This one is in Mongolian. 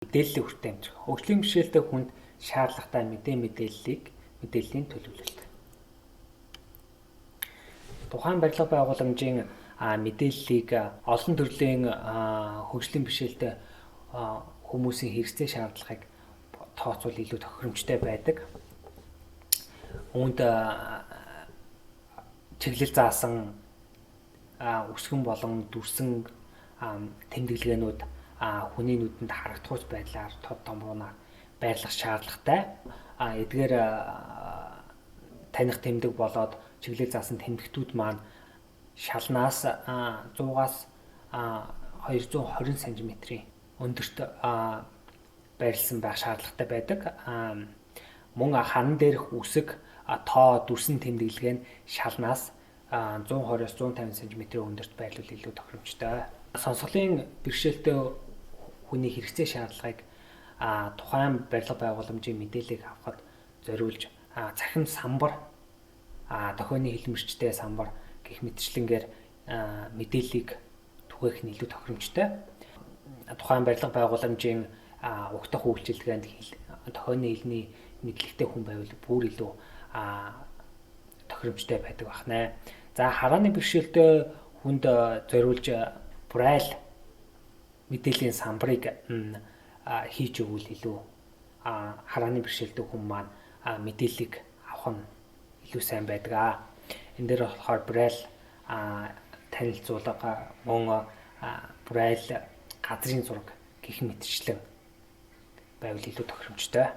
Мэдээллийн хүртээмж. Хөгжлийн бэрхшээлтэй хүнд шаардлагатай мэдээллийн төлөвлөлт. Тухайн барилга байгууламжийн мэдээллийг олон төрлийн хөгжлийн бэрхшээлтэй хүмүүсийн хэрэгцээ шаардлагыг тооцвол илүү тохиромжтой байдаг. Үүнд чиглэл заасан өсгөн болон дүрсэн тэмдэглэгээнүүд хүний нүдэнд харагдах байдлаар тод томруунаар байрлах шаардлагатай. Эдгээр таних тэмдэг болоод чиглэл заасан тэмдэгтүүд маань шалнаас 100-аас 220 см-ийн өндөрт байрласан байх шаардлагатай байдаг. Мөн хаан дээрх үсэг тоо дүрсэн тэмдэглэгээ нь шалнаас 120-аас 150 см-ийн өндөрт байрлуул илүү тохиромжтой. Сонсголын бэрхшээлтэй хүний хэрэгцээ шаардлагыг тухайн барилга байгууламжийн мэдээллийг авахд зориулж цахим самбар, дохионы хэлмэрчтэй самбар гэх мэтчлэнгээр мэдээллийг түгээх нь илүү тохиромжтой. Тухайн барилга байгууламжийн угтах үйлчилгээнд дохионы хэлний мэдлэгтэй хүн байвал бүр илүү тохиромжтой байдаг бахнэ. За харааны бэрхшээлтэй хүнд зориулж Braille мэдээллийн самбарыг хийж өгвөл илүү харааны бэрхшээлтэй хүн маань мэдээллийг авах нь илүү сайн байдаг. Энэ дээр болохоор Braille танилцуулга мөн Braille газрын зураг гэх мэтчлэн байвал илүү тохиромжтой.